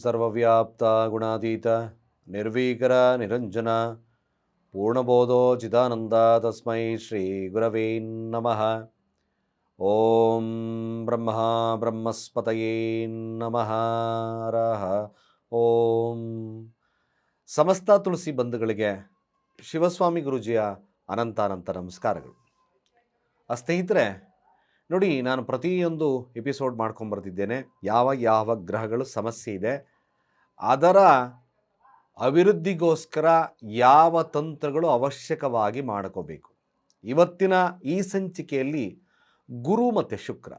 ಸರ್ವವ್ಯಾಪ್ತ ಗುಣಾತೀತ ನಿರ್ವೀಕರ ನಿರಂಜನ ಪೂರ್ಣಬೋಧೋ ಚಿದಾನಂದ ತಸ್ಮೈ ಶ್ರೀ ಗುರವೇ ನಮಃ. ಓಂ ಬ್ರಹ್ಮ ಬ್ರಹ್ಮಸ್ಪತಯೇ ನಮಃ. ರಹ ಓಂ. ಸಮಸ್ತ ತುಳಸಿ ಬಂಧುಗಳಿಗೆ ಶಿವಸ್ವಾಮಿ ಗುರೂಜಿಯ ಅನಂತ ನಮಸ್ಕಾರಗಳು. ಸ್ನೇಹಿತರೆ ನೋಡಿ, ನಾನು ಪ್ರತಿಯೊಂದು ಎಪಿಸೋಡ್ ಮಾಡ್ಕೊಂಬರ್ತಿದ್ದೇನೆ. ಯಾವ ಗ್ರಹಗಳು ಸಮಸ್ಯೆ ಇದೆ, ಅದರ ಅಭಿವೃದ್ಧಿಗೋಸ್ಕರ ಯಾವ ತಂತ್ರಗಳು ಅವಶ್ಯಕವಾಗಿ ಮಾಡ್ಕೋಬೇಕು. ಇವತ್ತಿನ ಈ ಸಂಚಿಕೆಯಲ್ಲಿ ಗುರು ಮತ್ತು ಶುಕ್ರ,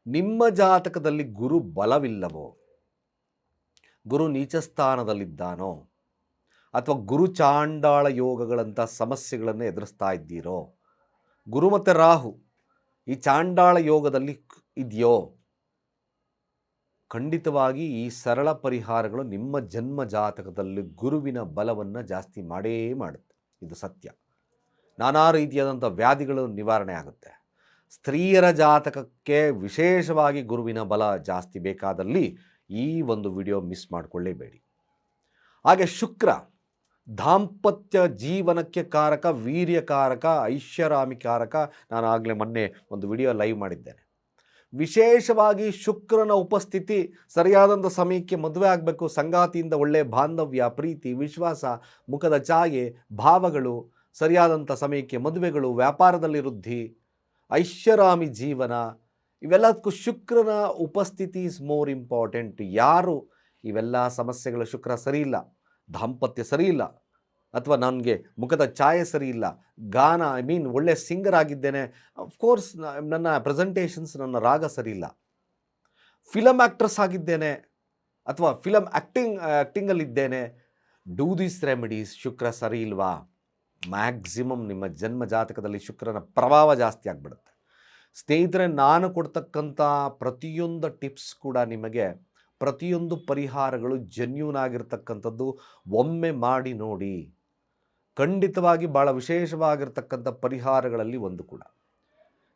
ನಿಮ್ಮ ಜಾತಕದಲ್ಲಿ ಗುರು ಬಲವಿಲ್ಲವೋ, ಗುರು ನೀಚಸ್ಥಾನದಲ್ಲಿದ್ದಾನೋ, ಅಥವಾ ಗುರು ಚಾಂಡಾಳ ಯೋಗಗಳಂಥ ಸಮಸ್ಯೆಗಳನ್ನು ಎದುರಿಸ್ತಾ ಇದ್ದೀರೋ, ಗುರು ಮತ್ತು ರಾಹು ಈ ಚಾಂಡಾಳ ಯೋಗದಲ್ಲಿ ಇದೆಯೋ, ಖಂಡಿತವಾಗಿ ಈ ಸರಳ ಪರಿಹಾರಗಳು ನಿಮ್ಮ ಜನ್ಮ ಜಾತಕದಲ್ಲಿ ಗುರುವಿನ ಬಲವನ್ನು ಜಾಸ್ತಿ ಮಾಡೇ ಮಾಡುತ್ತೆ. ಇದು ಸತ್ಯ. ನಾನಾ ರೀತಿಯಾದಂಥ ವ್ಯಾಧಿಗಳು ನಿವಾರಣೆ ಆಗುತ್ತೆ. ಸ್ತ್ರೀಯರ ಜಾತಕಕ್ಕೆ ವಿಶೇಷವಾಗಿ ಗುರುವಿನ ಬಲ ಜಾಸ್ತಿ ಬೇಕಾದಲ್ಲಿ ಈ ಒಂದು ವಿಡಿಯೋ ಮಿಸ್ ಮಾಡಿಕೊಳ್ಳೇಬೇಡಿ. ಹಾಗೆ ಶುಕ್ರ ದಾಂಪತ್ಯ ಜೀವನಕ್ಕೆ ಕಾರಕ, ವೀರ್ಯಕಾರಕ, ಐಷಾರಾಮಿಕಾರಕ. ನಾನು ಆಗಲೇ ಮೊನ್ನೆ ಒಂದು ವಿಡಿಯೋ ಲೈವ್ ಮಾಡಿದ್ದೇನೆ. ವಿಶೇಷವಾಗಿ ಶುಕ್ರನ ಉಪಸ್ಥಿತಿ ಸರಿಯಾದಂಥ ಸಮಯಕ್ಕೆ ಮದುವೆ ಆಗಬೇಕು. ಸಂಗಾತಿಯಿಂದ ಒಳ್ಳೆಯ ಬಾಂಧವ್ಯ, ಪ್ರೀತಿ, ವಿಶ್ವಾಸ, ಮುಖದ ಛಾಯೆ, ಭಾವಗಳು, ಸರಿಯಾದಂಥ ಸಮಯಕ್ಕೆ ಮದುವೆಗಳು, ವ್ಯಾಪಾರದಲ್ಲಿ ವೃದ್ಧಿ, ಐಷಾರಾಮಿ ಜೀವನ, ಇವೆಲ್ಲದಕ್ಕೂ ಶುಕ್ರನ ಉಪಸ್ಥಿತಿ ಇಸ್ ಮೋರ್ ಇಂಪಾರ್ಟೆಂಟ್. ಯಾರು ಇವೆಲ್ಲ ಸಮಸ್ಯೆಗಳು, ಶುಕ್ರ ಸರಿ ಇಲ್ಲ, ದಾಂಪತ್ಯ ಸರಿ ಇಲ್ಲ, ಅಥವಾ ನನಗೆ ಮುಖದ ಛಾಯೆ ಸರಿ ಇಲ್ಲ, ಗಾನ ಒಳ್ಳೆ ಸಿಂಗರ್ ಆಗಿದ್ದೇನೆ, ಅಫ್ಕೋರ್ಸ್ ನನ್ನ ಪ್ರೆಸೆಂಟೇಷನ್ಸ್, ನನ್ನ ರಾಗ ಸರಿ ಇಲ್ಲ, ಫಿಲಮ್ ಆ್ಯಕ್ಟ್ರೆಸ್ ಆಗಿದ್ದೇನೆ ಅಥವಾ ಫಿಲಮ್ ಆ್ಯಕ್ಟಿಂಗಲ್ಲಿದ್ದೇನೆ, ಡೂ ದೀಸ್ ರೆಮಿಡೀಸ್. ಶುಕ್ರ ಸರಿ ಇಲ್ವಾ, ಮ್ಯಾಕ್ಸಿಮಮ್ ನಿಮ್ಮ ಜನ್ಮ ಜಾತಕದಲ್ಲಿ ಶುಕ್ರನ ಪ್ರಭಾವ ಜಾಸ್ತಿ ಆಗಿಬಿಡುತ್ತೆ. ಸ್ನೇಹಿತರೆ, ನಾನು ಕೊಡ್ತಕ್ಕಂಥ ಪ್ರತಿಯೊಂದು ಟಿಪ್ಸ್ ಕೂಡ ನಿಮಗೆ, ಪ್ರತಿಯೊಂದು ಪರಿಹಾರಗಳು ಜೆನ್ಯೂನ್ ಆಗಿರ್ತಕ್ಕಂಥದ್ದು. ಒಮ್ಮೆ ಮಾಡಿ ನೋಡಿ, ಖಂಡಿತವಾಗಿ ಭಾಳ ವಿಶೇಷವಾಗಿರ್ತಕ್ಕಂಥ ಪರಿಹಾರಗಳಲ್ಲಿ ಒಂದು ಕೂಡ.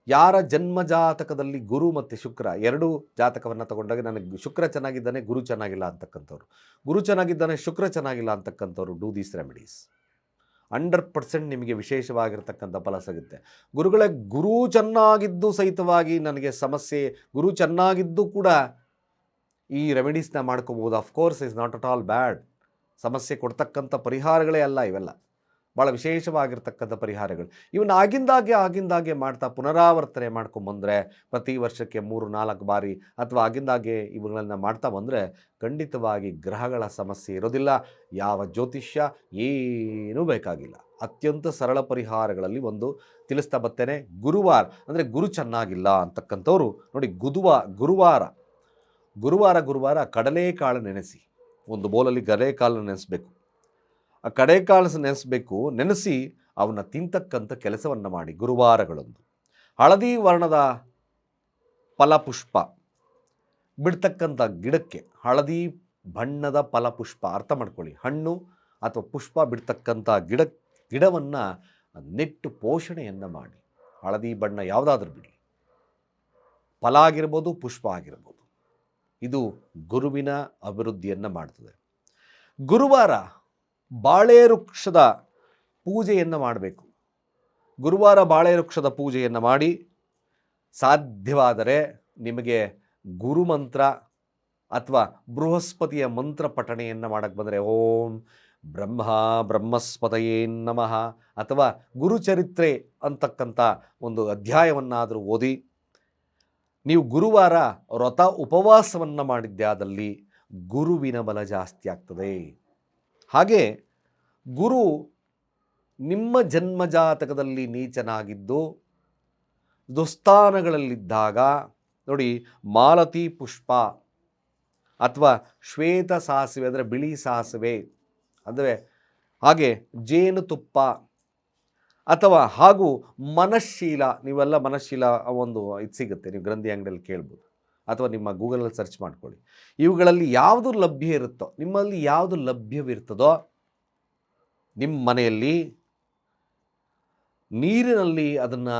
ಯಾರ ಜನ್ಮ ಜಾತಕದಲ್ಲಿ ಗುರು ಮತ್ತು ಶುಕ್ರ ಎರಡೂ ಜಾತಕವನ್ನು ತಗೊಂಡಾಗ ನನಗೆ ಶುಕ್ರ ಚೆನ್ನಾಗಿದ್ದಾನೆ, ಗುರು ಚೆನ್ನಾಗಿಲ್ಲ ಅಂತಕ್ಕಂಥವ್ರು, ಗುರು ಚೆನ್ನಾಗಿದ್ದಾನೆ, ಶುಕ್ರ ಚೆನ್ನಾಗಿಲ್ಲ ಅಂತಕ್ಕಂಥವ್ರು, ಡೂ ದೀಸ್ ರೆಮಿಡೀಸ್. 100% ನಿಮಗೆ ವಿಶೇಷವಾಗಿರ್ತಕ್ಕಂಥ ಫಲ ಸಿಗುತ್ತೆ. ಗುರುಗಳೇ, ಗುರು ಚೆನ್ನಾಗಿದ್ದು ಸಹಿತವಾಗಿ ನನಗೆ ಸಮಸ್ಯೆ, ಗುರು ಚೆನ್ನಾಗಿದ್ದು ಕೂಡ ಈ ರೆಮಿಡೀಸ್ನ ಮಾಡ್ಕೋಬೋದು. Of course is not at all bad. ಸಮಸ್ಯೆ ಕೊಡ್ತಕ್ಕಂಥ ಪರಿಹಾರಗಳೇ ಅಲ್ಲ ಇವೆಲ್ಲ, ಭಾಳ ವಿಶೇಷವಾಗಿರ್ತಕ್ಕಂಥ ಪರಿಹಾರಗಳು. ಇವನ್ನ ಆಗಿಂದಾಗೆ ಮಾಡ್ತಾ ಪುನರಾವರ್ತನೆ ಮಾಡ್ಕೊಂಬಂದರೆ, ಪ್ರತಿ ವರ್ಷಕ್ಕೆ 3-4 ಬಾರಿ ಅಥವಾ ಆಗಿಂದಾಗೆ ಇವುಗಳನ್ನು ಮಾಡ್ತಾ ಬಂದರೆ ಖಂಡಿತವಾಗಿ ಗ್ರಹಗಳ ಸಮಸ್ಯೆ ಇರೋದಿಲ್ಲ. ಯಾವ ಜ್ಯೋತಿಷ್ಯ ಏನೂ ಬೇಕಾಗಿಲ್ಲ. ಅತ್ಯಂತ ಸರಳ ಪರಿಹಾರಗಳಲ್ಲಿ ಒಂದು ತಿಳಿಸ್ತಾ ಬರ್ತೇನೆ. ಗುರುವಾರ ಅಂದರೆ ಗುರು ಚೆನ್ನಾಗಿಲ್ಲ ಅಂತಕ್ಕಂಥವ್ರು ನೋಡಿ, ಗುರುವಾರ ಕಡಲೆಕಾಳು ನೆನೆಸಿ, ಒಂದು ಬೋಲಲ್ಲಿ ಕಡಲೆಕಾಳು ನೆನೆಸಬೇಕು. ಆ ಕಡಲೆಕಾಳು ನೆನೆಸಿ ಅವನ್ನ ತಿಂತಕ್ಕಂಥ ಕೆಲಸವನ್ನು ಮಾಡಿ. ಗುರುವಾರಗಳೊಂದು ಹಳದಿ ವರ್ಣದ ಫಲಪುಷ್ಪ ಬಿಡ್ತಕ್ಕಂಥ ಗಿಡಕ್ಕೆ, ಹಳದಿ ಬಣ್ಣದ ಫಲಪುಷ್ಪ ಅರ್ಥ ಮಾಡ್ಕೊಳ್ಳಿ, ಹಣ್ಣು ಅಥವಾ ಪುಷ್ಪ ಬಿಡ್ತಕ್ಕಂಥ ಗಿಡವನ್ನು ನೆಟ್ಟು ಪೋಷಣೆಯನ್ನು ಮಾಡಿ. ಹಳದಿ ಬಣ್ಣ ಯಾವುದಾದ್ರೂ ಬಿಡಿ, ಫಲ ಆಗಿರ್ಬೋದು, ಪುಷ್ಪ ಆಗಿರ್ಬೋದು. ಇದು ಗುರುವಿನ ಅಭಿವೃದ್ಧಿಯನ್ನು ಮಾಡ್ತದೆ. ಗುರುವಾರ ಬಾಳೆ ವೃಕ್ಷದ ಪೂಜೆಯನ್ನು ಮಾಡಬೇಕು. ಗುರುವಾರ ಬಾಳೆ ವೃಕ್ಷದ ಪೂಜೆಯನ್ನು ಮಾಡಿ, ಸಾಧ್ಯವಾದರೆ ನಿಮಗೆ ಗುರುಮಂತ್ರ ಅಥವಾ ಬೃಹಸ್ಪತಿಯ ಮಂತ್ರ ಪಠಣೆಯನ್ನು ಮಾಡಕ್ಕೆ ಬಂದರೆ, ಓಂ ಬ್ರಹ್ಮಸ್ಪತಯೇ ನಮಃ ಅಥವಾ ಗುರುಚರಿತ್ರೆ ಅಂತಕ್ಕಂಥ ಒಂದು ಅಧ್ಯಾಯವನ್ನಾದರೂ ಓದಿ ನೀವು ಗುರುವಾರ ವ್ರತ ಉಪವಾಸವನ್ನು ಮಾಡಿದ್ದಾದಲ್ಲಿ ಗುರುವಿನ ಬಲ ಜಾಸ್ತಿ ಆಗ್ತದೆ. ಹಾಗೆ ಗುರು ನಿಮ್ಮ ಜನ್ಮ ಜಾತಕದಲ್ಲಿ ನೀಚನಾಗಿದ್ದು ದುಸ್ಥಾನಗಳಲ್ಲಿದ್ದಾಗ ನೋಡಿ, ಮಾಲತಿ ಪುಷ್ಪ ಅಥವಾ ಶ್ವೇತ ಸಾಸಿವೆ ಅಂದರೆ ಬಿಳಿ ಸಾಸಿವೆ, ಅಂದರೆ ಹಾಗೆ ಜೇನುತುಪ್ಪ ಅಥವಾ ಹಾಗೂ ಮನಶೀಲ, ನೀವೆಲ್ಲ ಮನಶೀಲ ಒಂದು ಇದು ಸಿಗುತ್ತೆ, ನೀವು ಗ್ರಂಥಿ ಅಂಗಡಿಯಲ್ಲಿ ಕೇಳ್ಬೋದು ಅಥವಾ ನಿಮ್ಮ ಗೂಗಲಲ್ಲಿ ಸರ್ಚ್ ಮಾಡ್ಕೊಳ್ಳಿ. ಇವುಗಳಲ್ಲಿ ಯಾವುದು ಲಭ್ಯ ಇರುತ್ತೋ, ನಿಮ್ಮಲ್ಲಿ ಯಾವುದು ಲಭ್ಯವಿರ್ತದೋ ನಿಮ್ಮ ಮನೆಯಲ್ಲಿ ನೀರಿನಲ್ಲಿ ಅದನ್ನು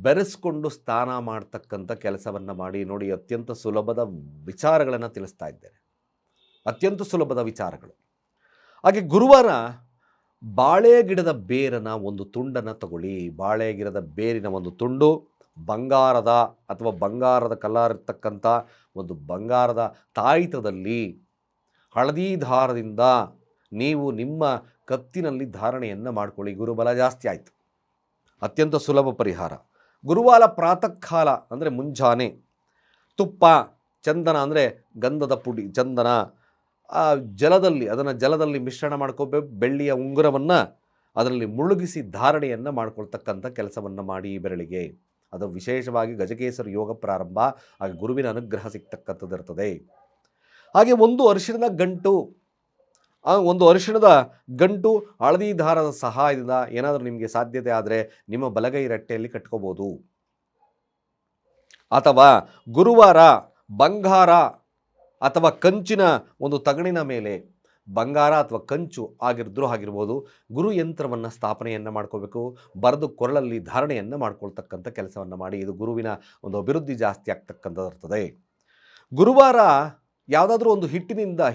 ಬೆರೆಸ್ಕೊಂಡು ಸ್ನಾನ ಮಾಡ್ತಕ್ಕಂಥ ಕೆಲಸವನ್ನು ಮಾಡಿ ನೋಡಿ. ಅತ್ಯಂತ ಸುಲಭದ ವಿಚಾರಗಳನ್ನು ತಿಳಿಸ್ತಾ ಇದ್ದೇನೆ. ಅತ್ಯಂತ ಸುಲಭದ ವಿಚಾರಗಳು. ಹಾಗೆ ಗುರುವಾರ ಬಾಳೆ ಗಿಡದ ಬೇರನ ಒಂದು ತುಂಡನ್ನು ತಗೊಳ್ಳಿ. ಬಾಳೆ ಗಿಡದ ಬೇರಿನ ಒಂದು ತುಂಡು ಬಂಗಾರದ ಅಥವಾ ಬಂಗಾರದ ಕಲರ್ ಇರ್ತಕ್ಕಂಥ ಒಂದು ಬಂಗಾರದ ತಾಯಿತದಲ್ಲಿ ಹಳದಿ ದಾರದಿಂದ ನೀವು ನಿಮ್ಮ ಕತ್ತಿನಲ್ಲಿ ಧಾರಣೆಯನ್ನು ಮಾಡ್ಕೊಳ್ಳಿ. ಗುರುಬಲ ಜಾಸ್ತಿ ಆಯಿತು. ಅತ್ಯಂತ ಸುಲಭ ಪರಿಹಾರ. ಗುರುವಾರ ಪ್ರಾತಃ ಕಾಲ ಅಂದರೆ ಮುಂಜಾನೆ ತುಪ್ಪ, ಚಂದನ ಅಂದರೆ ಗಂಧದ ಪುಡಿ, ಚಂದನ ಜಲದಲ್ಲಿ ಮಿಶ್ರಣ ಮಾಡ್ಕೋಬೇಕು. ಬೆಳ್ಳಿಯ ಉಂಗುರವನ್ನು ಅದರಲ್ಲಿ ಮುಳುಗಿಸಿ ಧಾರಣೆಯನ್ನು ಮಾಡ್ಕೊಳ್ತಕ್ಕಂಥ ಕೆಲಸವನ್ನು ಮಾಡಿ ಈ ಬೆರಳಿಗೆ. ಅದು ವಿಶೇಷವಾಗಿ ಗಜಕೇಸರಿ ಯೋಗ ಪ್ರಾರಂಭ, ಹಾಗೆ ಗುರುವಿನ ಅನುಗ್ರಹ ಸಿಗ್ತಕ್ಕಂಥದ್ದು ಇರ್ತದೆ. ಹಾಗೆ ಒಂದು ಅರಿಶಿಣದ ಗಂಟು ಹಳದಿ ದಾರದ ಸಹಾಯದಿಂದ ಏನಾದರೂ ನಿಮಗೆ ಸಾಧ್ಯತೆ ಆದರೆ ನಿಮ್ಮ ಬಲಗೈ ರಟ್ಟೆಯಲ್ಲಿ ಕಟ್ಕೋಬೋದು. ಅಥವಾ ಗುರುವಾರ ಬಂಗಾರ ಅಥವಾ ಕಂಚಿನ ಒಂದು ತಗಡಿನ ಮೇಲೆ ಬಂಗಾರ ಅಥವಾ ಕಂಚು ಆಗಿರ್ಬೋದು ಗುರು ಯಂತ್ರವನ್ನು ಸ್ಥಾಪನೆಯನ್ನು ಮಾಡ್ಕೋಬೇಕು. ಬರೆದು ಕೊರಳಲ್ಲಿ ಧಾರಣೆಯನ್ನು ಮಾಡ್ಕೊಳ್ತಕ್ಕಂಥ ಕೆಲಸವನ್ನು ಮಾಡಿ. ಇದು ಗುರುವಿನ ಒಂದು ಅಭಿವೃದ್ಧಿ ಜಾಸ್ತಿ ಆಗ್ತಕ್ಕಂಥದ್ದು ಇರ್ತದೆ. ಗುರುವಾರ ಯಾವುದಾದ್ರೂ ಒಂದು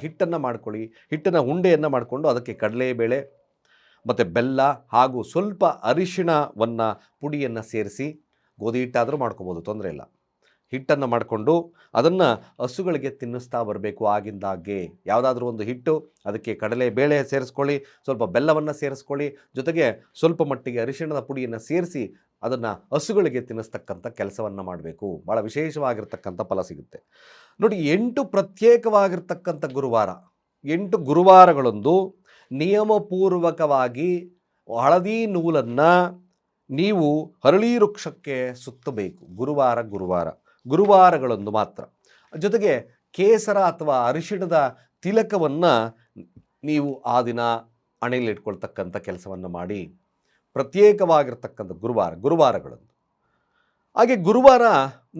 ಹಿಟ್ಟನ್ನು ಮಾಡ್ಕೊಳ್ಳಿ. ಹಿಟ್ಟಿನ ಉಂಡೆಯನ್ನು ಮಾಡಿಕೊಂಡು ಅದಕ್ಕೆ ಕಡಲೆಬೇಳೆ ಮತ್ತು ಬೆಲ್ಲ ಹಾಗೂ ಸ್ವಲ್ಪ ಅರಿಶಿಣವನ್ನು ಪುಡಿಯನ್ನು ಸೇರಿಸಿ, ಗೋಧಿ ಹಿಟ್ಟಾದರೂ ಮಾಡ್ಕೋಬೋದು, ತೊಂದರೆ ಇಲ್ಲ. ಹಿಟ್ಟನ್ನು ಮಾಡಿಕೊಂಡು ಅದನ್ನು ಹಸುಗಳಿಗೆ ತಿನ್ನಿಸ್ತಾ ಬರಬೇಕು. ಆಗಿಂದಾಗೆ ಯಾವುದಾದ್ರೂ ಒಂದು ಹಿಟ್ಟು, ಅದಕ್ಕೆ ಕಡಲೆಬೇಳೆ ಸೇರಿಸ್ಕೊಳ್ಳಿ, ಸ್ವಲ್ಪ ಬೆಲ್ಲವನ್ನು ಸೇರಿಸ್ಕೊಳ್ಳಿ, ಜೊತೆಗೆ ಸ್ವಲ್ಪ ಮಟ್ಟಿಗೆ ಅರಿಶಿಣದ ಪುಡಿಯನ್ನು ಸೇರಿಸಿ ಅದನ್ನು ಹಸುಗಳಿಗೆ ತಿನ್ನಿಸ್ತಕ್ಕಂಥ ಕೆಲಸವನ್ನು ಮಾಡಬೇಕು. ಭಾಳ ವಿಶೇಷವಾಗಿರ್ತಕ್ಕಂಥ ಫಲ ಸಿಗುತ್ತೆ ನೋಡಿ. 8 ಪ್ರತ್ಯೇಕವಾಗಿರ್ತಕ್ಕಂಥ ಗುರುವಾರ, 8 ಗುರುವಾರಗಳೊಂದು ನಿಯಮಪೂರ್ವಕವಾಗಿ ಹಳದಿ ನೂಲನ್ನು ನೀವು ಹರಳಿ ವೃಕ್ಷಕ್ಕೆ ಸುತ್ತಬೇಕು. ಗುರುವಾರಗಳೊಂದು ಮಾತ್ರ. ಜೊತೆಗೆ ಕೇಸರ ಅಥವಾ ಅರಿಶಿಣದ ತಿಲಕವನ್ನು ನೀವು ಆ ದಿನ ಹಣೆಯಲ್ಲಿಟ್ಕೊಳ್ತಕ್ಕಂಥ ಕೆಲಸವನ್ನು ಮಾಡಿ. ಪ್ರತ್ಯೇಕವಾಗಿರ್ತಕ್ಕಂಥ ಗುರುವಾರಗಳಂದು. ಹಾಗೆ ಗುರುವಾರ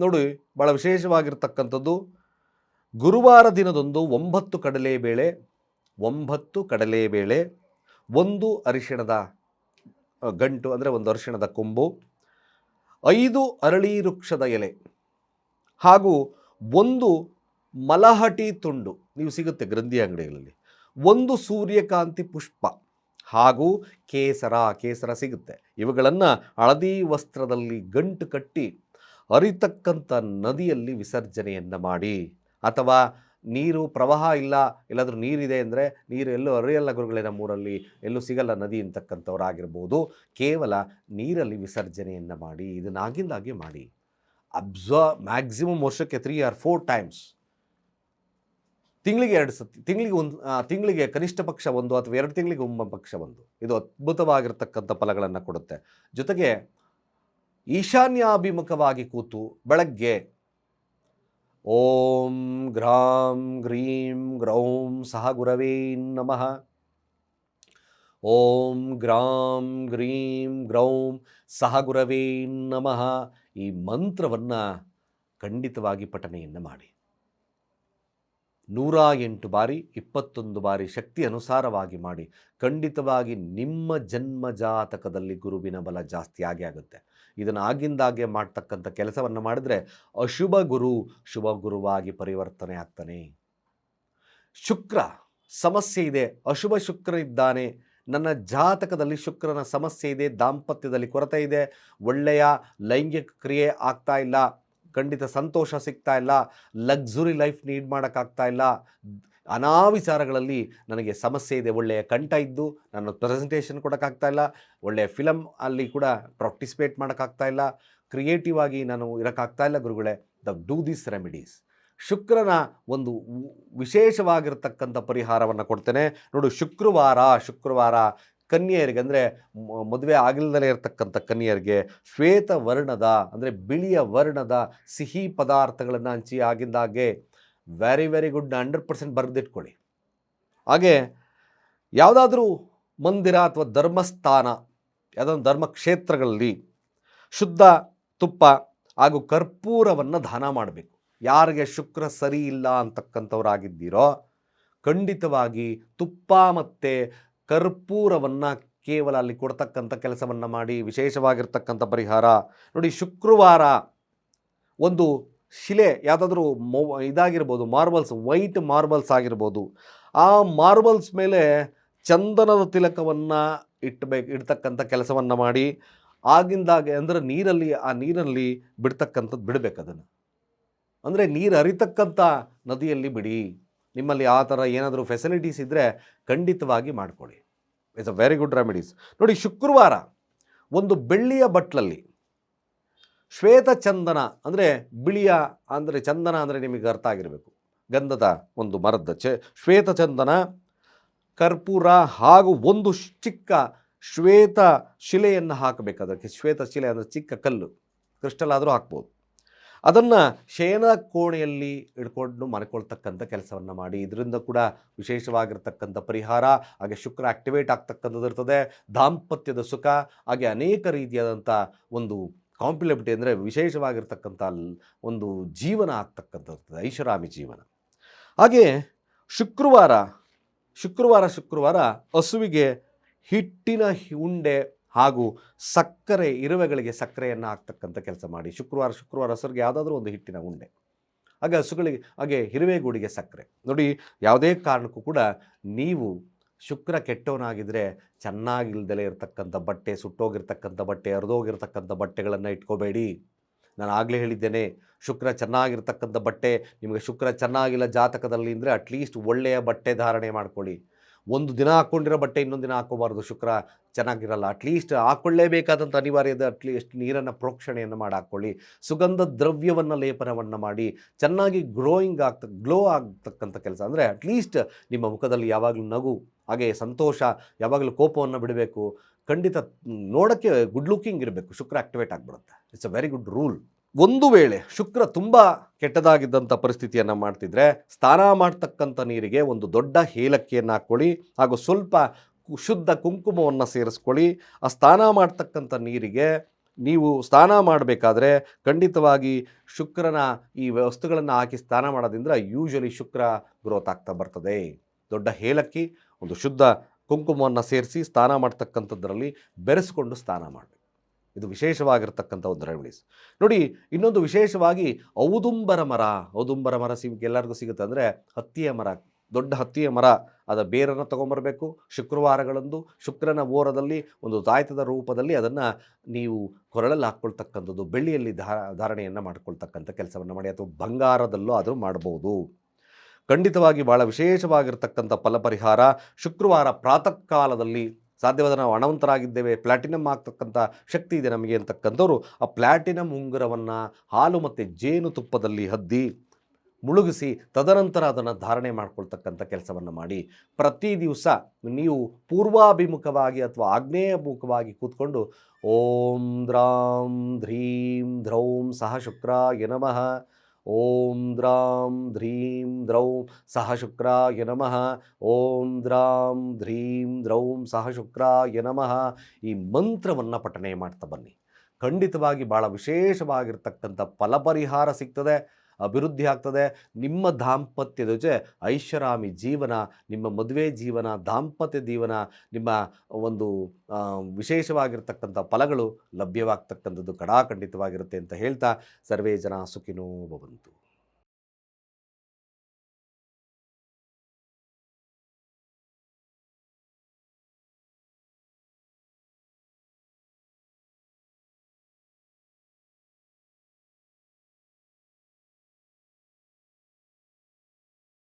ನೋಡಿ ಭಾಳ ವಿಶೇಷವಾಗಿರ್ತಕ್ಕಂಥದ್ದು, ಗುರುವಾರ ದಿನದಂದು 9 ಕಡಲೆಬೇಳೆ, 1 ಅರಿಶಿಣದ ಗಂಟು ಅಂದರೆ 1 ಅರಿಶಿಣದ ಕೊಂಬು, 5 ಅರಳಿ ವೃಕ್ಷದ ಎಲೆ ಹಾಗೂ 1 ಮಲಹಟಿ ತುಂಡು, ನೀವು ಸಿಗುತ್ತೆ ಗ್ರಂಥಿ ಅಂಗಡಿಗಳಲ್ಲಿ, 1 ಸೂರ್ಯಕಾಂತಿ ಪುಷ್ಪ ಹಾಗೂ ಕೇಸರ ಸಿಗುತ್ತೆ. ಇವುಗಳನ್ನು ಹಳದಿ ವಸ್ತ್ರದಲ್ಲಿ ಗಂಟು ಕಟ್ಟಿ ಹರಿತಕ್ಕಂಥ ನದಿಯಲ್ಲಿ ವಿಸರ್ಜನೆಯನ್ನು ಮಾಡಿ. ಅಥವಾ ನೀರು ಪ್ರವಾಹ ಎಲ್ಲಾದರೂ ನೀರಿದೆ ಅಂದರೆ, ನೀರು ಎಲ್ಲೂ ಹರಿಯಲ್ಲ ಗುರುಗಳೇ ನಮ್ಮೂರಲ್ಲಿ, ಎಲ್ಲೂ ಸಿಗಲ್ಲ ನದಿ ಅಂತಕ್ಕಂಥವ್ರಾಗಿರ್ಬೋದು, ಕೇವಲ ನೀರಲ್ಲಿ ವಿಸರ್ಜನೆಯನ್ನು ಮಾಡಿ. ಇದನ್ನಾಗಿಂದಾಗೆ ಮಾಡಿ. ಮ್ಯಾಕ್ಸಿಮಮ್ ವರ್ಷಕ್ಕೆ 3 or 4 ಟೈಮ್ಸ್, ತಿಂಗಳಿಗೆ 2 ಸತಿ, ತಿಂಗಳಿಗೆ ಕನಿಷ್ಠ ಪಕ್ಷ 1 ಅಥವಾ 2 ತಿಂಗಳಿಗೆ ಪಕ್ಷ 1. ಇದು ಅದ್ಭುತವಾಗಿರ್ತಕ್ಕಂಥ ಫಲಗಳನ್ನು ಕೊಡುತ್ತೆ. ಜೊತೆಗೆ ಈಶಾನ್ಯಾಭಿಮುಖವಾಗಿ ಕೂತು ಬೆಳಗ್ಗೆ ಓಂ ಗ್ರಾಂ ಗ್ರೀಂ ಗ್ರೌಂ ಸಹ ಗುರವೇ ನಮಃ, ಓಂ ಗ್ರಾಂ ಗ್ರೀಂ ಗ್ರೌಂ ಸಹ ಗುರವೇ ನಮಃ, ಈ ಮಂತ್ರವನ್ನು ಖಂಡಿತವಾಗಿ ಪಠನೆಯನ್ನು ಮಾಡಿ. 108 ಬಾರಿ 21 ಬಾರಿ ಶಕ್ತಿ ಅನುಸಾರವಾಗಿ ಮಾಡಿ. ಖಂಡಿತವಾಗಿ ನಿಮ್ಮ ಜನ್ಮ ಜಾತಕದಲ್ಲಿ ಗುರುವಿನ ಬಲ ಜಾಸ್ತಿ ಆಗುತ್ತೆ. ಇದನ್ನು ಆಗಿಂದಾಗೆ ಮಾಡ್ತಕ್ಕಂಥ ಕೆಲಸವನ್ನು ಮಾಡಿದ್ರೆ ಅಶುಭ ಗುರು ಶುಭ ಗುರುವಾಗಿ ಪರಿವರ್ತನೆ ಆಗ್ತಾನೆ. ಶುಕ್ರ ಸಮಸ್ಯೆ ಇದೆ, ಅಶುಭ ಶುಕ್ರ ಇದ್ದಾನೆ, ನನ್ನ ಜಾತಕದಲ್ಲಿ ಶುಕ್ರನ ಸಮಸ್ಯೆ ಇದೆ, ದಾಂಪತ್ಯದಲ್ಲಿ ಕೊರತೆ ಇದೆ, ಒಳ್ಳೆಯ ಲೈಂಗಿಕ ಕ್ರಿಯೆ ಆಗ್ತಾ ಇಲ್ಲ, ಖಂಡಿತ ಸಂತೋಷ ಸಿಗ್ತಾ ಇಲ್ಲ, ಲಕ್ಸುರಿ ಲೈಫ್ ನೀಡ್ ಮಾಡೋಕ್ಕಾಗ್ತಾ ಇಲ್ಲ, ವಿಚಾರಗಳಲ್ಲಿ ನನಗೆ ಸಮಸ್ಯೆ ಇದೆ, ಒಳ್ಳೆಯ ಕಂಠ ಇದ್ದು ನಾನು ಪ್ರೆಸೆಂಟೇಷನ್ ಕೊಡೋಕ್ಕಾಗ್ತಾ ಇಲ್ಲ, ಒಳ್ಳೆಯ ಫಿಲಮ್ ಅಲ್ಲಿ ಕೂಡ ಪಾರ್ಟಿಸಿಪೇಟ್ ಮಾಡೋಕ್ಕಾಗ್ತಾ ಇಲ್ಲ, ಕ್ರಿಯೇಟಿವ್ ಆಗಿ ನಾನು ಇರೋಕ್ಕಾಗ್ತಾ ಇಲ್ಲ ಗುರುಗಳೇ, ಡೂ ದಿಸ್ ರೆಮಿಡೀಸ್. ಶುಕ್ರನ ಒಂದು ವಿಶೇಷವಾಗಿರ್ತಕ್ಕಂಥ ಪರಿಹಾರವನ್ನು ಕೊಡ್ತೇನೆ ನೋಡಿ. ಶುಕ್ರವಾರ ಕನ್ಯೆಯರಿಗೆ ಅಂದರೆ ಮದುವೆ ಆಗಿಲ್ಲದಲೇ ಇರತಕ್ಕಂಥ ಕನ್ಯೆಯರಿಗೆ ಶ್ವೇತ ವರ್ಣದ ಅಂದರೆ ಬಿಳಿಯ ವರ್ಣದ ಸಿಹಿ ಪದಾರ್ಥಗಳನ್ನು ಹಂಚಿ. ಆಗಿಂದಾಗೆ ವೆರಿ ಗುಡ್ 100% ಬರೆದಿಟ್ಕೊಳ್ಳಿ. ಹಾಗೆ ಯಾವುದಾದ್ರೂ ಮಂದಿರ ಅಥವಾ ಧರ್ಮಸ್ಥಾನ, ಯಾವುದಾದ್ರು ಧರ್ಮಕ್ಷೇತ್ರಗಳಲ್ಲಿ ಶುದ್ಧ ತುಪ್ಪ ಹಾಗೂ ಕರ್ಪೂರವನ್ನು ದಾನ ಮಾಡಬೇಕು. ಯಾರಿಗೆ ಶುಕ್ರ ಸರಿ ಇಲ್ಲ ಅಂತಕ್ಕಂಥವ್ರಾಗಿದ್ದೀರೋ ಖಂಡಿತವಾಗಿ ತುಪ್ಪ ಮತ್ತು ಕರ್ಪೂರವನ್ನು ಕೇವಲ ಅಲ್ಲಿ ಕೊಡ್ತಕ್ಕಂಥ ಕೆಲಸವನ್ನು ಮಾಡಿ. ವಿಶೇಷವಾಗಿರ್ತಕ್ಕಂಥ ಪರಿಹಾರ ನೋಡಿ. ಶುಕ್ರವಾರ ಒಂದು ಶಿಲೆ ಯಾವುದಾದ್ರೂ ಇದಾಗಿರ್ಬೋದು, ಮಾರ್ಬಲ್ಸ್, ವೈಟ್ ಮಾರ್ಬಲ್ಸ್ ಆಗಿರ್ಬೋದು, ಆ ಮಾರ್ಬಲ್ಸ್ ಮೇಲೆ ಚಂದನದ ತಿಲಕವನ್ನು ಇಡ್ತಕ್ಕಂಥ ಕೆಲಸವನ್ನು ಮಾಡಿ ಆಗಿಂದಾಗೆ ಅಂದರೆ ಆ ನೀರಲ್ಲಿ ಬಿಡ್ತಕ್ಕಂಥದ್ದು ಬಿಡಬೇಕು ಅದನ್ನು. ಅಂದರೆ ನೀರು ಹರಿತಕ್ಕಂಥ ನದಿಯಲ್ಲಿ ಬಿಡಿ. ನಿಮ್ಮಲ್ಲಿ ಆ ಥರ ಏನಾದರೂ ಫೆಸಿಲಿಟೀಸ್ ಇದ್ದರೆ ಖಂಡಿತವಾಗಿ ಮಾಡಿಕೊಳ್ಳಿ. It's a very good remedies. ನೋಡಿ, ಶುಕ್ರವಾರ ಒಂದು ಬೆಳ್ಳಿಯ ಬಟ್ಲಲ್ಲಿ ಶ್ವೇತ ಚಂದನ ಅಂದರೆ ಬಿಳಿಯ ಅಂದರೆ ಚಂದನ ಅಂದರೆ ನಿಮಗೆ ಅರ್ಥ ಆಗಿರಬೇಕು, ಗಂಧದ ಒಂದು ಮರದ ಶ್ವೇತ ಚಂದನ, ಕರ್ಪೂರ ಹಾಗೂ ಒಂದು ಚಿಕ್ಕ ಶ್ವೇತ ಶಿಲೆಯನ್ನು ಹಾಕಬೇಕು. ಅದಕ್ಕೆ ಶ್ವೇತ ಶಿಲೆ ಅಂದರೆ ಚಿಕ್ಕ ಕಲ್ಲು, ಕ್ರಿಸ್ಟಲ್ ಆದರೂ ಹಾಕ್ಬೋದು. ಅದನ್ನು ಶಯನ ಕೋಣೆಯಲ್ಲಿ ಇಟ್ಕೊಂಡು ಮಲ್ಕೊಳ್ತಕ್ಕಂಥ ಕೆಲಸವನ್ನು ಮಾಡಿ. ಇದರಿಂದ ಕೂಡ ವಿಶೇಷವಾಗಿರ್ತಕ್ಕಂಥ ಪರಿಹಾರ, ಹಾಗೆ ಶುಕ್ರ ಆಕ್ಟಿವೇಟ್ ಆಗ್ತಕ್ಕಂಥದ್ದು ಇರ್ತದೆ. ದಾಂಪತ್ಯದ ಸುಖ, ಹಾಗೆ ಅನೇಕ ರೀತಿಯಾದಂಥ ಒಂದು ಕಾಂಪಿಲಬಿಲಿಟಿ ಅಂದರೆ ವಿಶೇಷವಾಗಿರ್ತಕ್ಕಂಥ ಒಂದು ಜೀವನ ಆಗ್ತಕ್ಕಂಥದ್ದು, ಐಷಾರಾಮಿ ಜೀವನ. ಹಾಗೆ ಶುಕ್ರವಾರ ಹಸುವಿಗೆ ಹಿಟ್ಟಿನ ಉಂಡೆ ಹಾಗೂ ಸಕ್ಕರೆ, ಇರುವೆಗಳಿಗೆ ಸಕ್ಕರೆಯನ್ನು ಹಾಕ್ತಕ್ಕಂಥ ಕೆಲಸ ಮಾಡಿ. ಶುಕ್ರವಾರ ಹಸುರಿಗೆ ಯಾವುದಾದ್ರೂ ಒಂದು ಹಿಟ್ಟಿನ ಉಂಡೆ, ಹಾಗೆ ಹಸುಗಳಿಗೆ, ಹಾಗೆ ಇರುವೆಗೂಡಿಗೆ ಸಕ್ಕರೆ. ನೋಡಿ, ಯಾವುದೇ ಕಾರಣಕ್ಕೂ ಕೂಡ ನೀವು ಶುಕ್ರ ಕೆಟ್ಟವನಾಗಿದ್ದರೆ ಚೆನ್ನಾಗಿಲ್ದಲೇ ಇರತಕ್ಕಂಥ ಬಟ್ಟೆ, ಸುಟ್ಟೋಗಿರ್ತಕ್ಕಂಥ ಬಟ್ಟೆ, ಹರಿದೋಗಿರ್ತಕ್ಕಂಥ ಬಟ್ಟೆಗಳನ್ನು ಇಟ್ಕೋಬೇಡಿ. ನಾನು ಆಗಲೇ ಹೇಳಿದ್ದೇನೆ, ಶುಕ್ರ ಚೆನ್ನಾಗಿರ್ತಕ್ಕಂಥ ಬಟ್ಟೆ, ನಿಮಗೆ ಶುಕ್ರ ಚೆನ್ನಾಗಿಲ್ಲ ಜಾತಕದಲ್ಲಿ ಅಂದರೆ ಅಟ್ಲೀಸ್ಟ್ ಒಳ್ಳೆಯ ಬಟ್ಟೆ ಧಾರಣೆ ಮಾಡ್ಕೊಳ್ಳಿ. ಒಂದು ದಿನ ಹಾಕ್ಕೊಂಡಿರೋ ಬಟ್ಟೆ ಇನ್ನೊಂದು ದಿನ ಹಾಕ್ಕೋಬಾರ್ದು, ಶುಕ್ರ ಚೆನ್ನಾಗಿರಲ್ಲ. ಅಟ್ಲೀಸ್ಟ್ ಹಾಕ್ಕೊಳ್ಳೇಬೇಕಾದಂಥ ಅನಿವಾರ್ಯದ ಅಟ್ಲೀಸ್ಟ್ ನೀರನ್ನು ಪ್ರೋಕ್ಷಣೆಯನ್ನು ಮಾಡಿ ಹಾಕ್ಕೊಳ್ಳಿ. ಸುಗಂಧ ದ್ರವ್ಯವನ್ನು ಲೇಪನವನ್ನು ಮಾಡಿ ಚೆನ್ನಾಗಿ ಗ್ಲೋ ಆಗ್ತಕ್ಕಂಥ ಕೆಲಸ. ಅಂದರೆ ಅಟ್ಲೀಸ್ಟ್ ನಿಮ್ಮ ಮುಖದಲ್ಲಿ ಯಾವಾಗಲೂ ನಗು, ಹಾಗೆ ಸಂತೋಷ, ಯಾವಾಗಲೂ ಕೋಪವನ್ನು ಬಿಡಬೇಕು. ಖಂಡಿತ ನೋಡೋಕ್ಕೆ ಗುಡ್ ಲುಕಿಂಗ್ ಇರಬೇಕು. ಶುಕ್ರ ಆಕ್ಟಿವೇಟ್ ಆಗಿಬಿಡುತ್ತೆ. It's a very good rule. ಒಂದು ವೇಳೆ ಶುಕ್ರ ತುಂಬ ಕೆಟ್ಟದಾಗಿದ್ದಂಥ ಪರಿಸ್ಥಿತಿಯನ್ನು ಮಾಡ್ತಿದ್ರೆ, ಸ್ನಾನ ಮಾಡ್ತಕ್ಕಂಥ ನೀರಿಗೆ ಒಂದು ದೊಡ್ಡ ಏಲಕ್ಕಿಯನ್ನು ಹಾಕ್ಕೊಳ್ಳಿ, ಹಾಗೂ ಸ್ವಲ್ಪ ಶುದ್ಧ ಕುಂಕುಮವನ್ನು ಸೇರಿಸ್ಕೊಳ್ಳಿ. ಆ ಸ್ನಾನ ಮಾಡ್ತಕ್ಕಂಥ ನೀರಿಗೆ ನೀವು ಸ್ನಾನ ಮಾಡಬೇಕಾದ್ರೆ ಖಂಡಿತವಾಗಿ ಶುಕ್ರನ ಈ ವಸ್ತುಗಳನ್ನು ಹಾಕಿ ಸ್ನಾನ ಮಾಡೋದ್ರಿಂದ ಯೂಶಲಿ ಶುಕ್ರ ಗ್ರೋತ್ ಆಗ್ತಾ ಬರ್ತದೆ. ದೊಡ್ಡ ಏಲಕ್ಕಿ, ಒಂದು ಶುದ್ಧ ಕುಂಕುಮವನ್ನು ಸೇರಿಸಿ ಸ್ನಾನ ಮಾಡ್ತಕ್ಕಂಥದ್ರಲ್ಲಿ ಬೆರೆಸ್ಕೊಂಡು ಸ್ನಾನ ಮಾಡಬೇಕು. ಇದು ವಿಶೇಷವಾಗಿರ್ತಕ್ಕಂಥ ಒಂದು ರೆಮಿಡೀಸ್. ನೋಡಿ, ಇನ್ನೊಂದು ವಿಶೇಷವಾಗಿ ಔದುಂಬರ ಮರ ಎಲ್ಲರಿಗೂ ಸಿಗುತ್ತೆ. ಅಂದರೆ ಹತ್ತಿಯ ಮರ, ದೊಡ್ಡ ಹತ್ತಿಯ ಮರ, ಅದರ ಬೇರನ್ನು ತೊಗೊಂಬರಬೇಕು. ಶುಕ್ರವಾರಗಳಂದು ಶುಕ್ರನ ಓರದಲ್ಲಿ ಒಂದು ತಾಯ್ತದ ರೂಪದಲ್ಲಿ ಅದನ್ನು ನೀವು ಕೊರಳಲ್ಲಿ ಹಾಕ್ಕೊಳ್ತಕ್ಕಂಥದ್ದು, ಬೆಳ್ಳಿಯಲ್ಲಿ ಧಾರಣೆಯನ್ನು ಮಾಡ್ಕೊಳ್ತಕ್ಕಂಥ ಕೆಲಸವನ್ನು ಮಾಡಿ, ಅಥವಾ ಬಂಗಾರದಲ್ಲೂ ಆದರೂ ಮಾಡ್ಬೋದು. ಖಂಡಿತವಾಗಿ ಭಾಳ ವಿಶೇಷವಾಗಿರ್ತಕ್ಕಂಥ ಫಲಪರಿಹಾರ. ಶುಕ್ರವಾರ ಪ್ರಾತಃ ಕಾಲದಲ್ಲಿ ಸಾಧ್ಯವಾದ ನಾವು ಹಣವಂತರಾಗಿದ್ದೇವೆ, ಪ್ಲಾಟಿನಮ್ ಆಗ್ತಕ್ಕಂಥ ಶಕ್ತಿ ಇದೆ ನಮಗೆ ಅಂತಕ್ಕಂಥವ್ರು ಆ ಪ್ಲಾಟಿನಮ್ ಉಂಗುರವನ್ನು ಹಾಲು ಮತ್ತು ಜೇನುತುಪ್ಪದಲ್ಲಿ ಅದ್ದಿ ಮುಳುಗಿಸಿ ತದನಂತರ ಅದನ್ನು ಧಾರಣೆ ಮಾಡ್ಕೊಳ್ತಕ್ಕಂಥ ಕೆಲಸವನ್ನು ಮಾಡಿ. ಪ್ರತಿ ದಿವಸ ನೀವು ಪೂರ್ವಾಭಿಮುಖವಾಗಿ ಅಥವಾ ಆಗ್ನೇಯಮುಖವಾಗಿ ಕೂತ್ಕೊಂಡು ಓಂ ದ್ರಾಂ ಧ್ರೀಂ ದ್ರೌಂ ಸಹ ಶುಕ್ರಾಯ ನಮಃ, ಓಂ ದ್ರಾಂ ಧ್ರೀಂ ದ್ರೌಂ ಸಹ ಶುಕ್ರಾಯ ನಮಃ, ಓಂ ದ್ರಾಂ ಧ್ರೀಂ ದ್ರೌಂ ಸಹ ಶುಕ್ರಾಯ ನಮಃ, ಈ ಮಂತ್ರವನ್ನು ಪಠನೆ ಮಾಡ್ತಾ ಬನ್ನಿ. ಖಂಡಿತವಾಗಿ ಭಾಳ ವಿಶೇಷವಾಗಿರ್ತಕ್ಕಂಥ ಫಲಪರಿಹಾರ ಸಿಗ್ತದೆ, ಅಭಿವೃದ್ಧಿ ಆಗ್ತದೆ. ನಿಮ್ಮ ದಾಂಪತ್ಯದ ಜೊತೆ ಐಷಾರಾಮಿ ಜೀವನ, ನಿಮ್ಮ ಮದುವೆ ಜೀವನ, ದಾಂಪತ್ಯ ಜೀವನ, ನಿಮ್ಮ ಒಂದು ವಿಶೇಷವಾಗಿರ್ತಕ್ಕಂಥ ಫಲಗಳು ಲಭ್ಯವಾಗ್ತಕ್ಕಂಥದ್ದು ಖಂಡಿತವಾಗಿರುತ್ತೆ ಅಂತ ಹೇಳ್ತಾ, ಸರ್ವೇ ಜನ ಸುಖಿನೋ ಭವಂತು.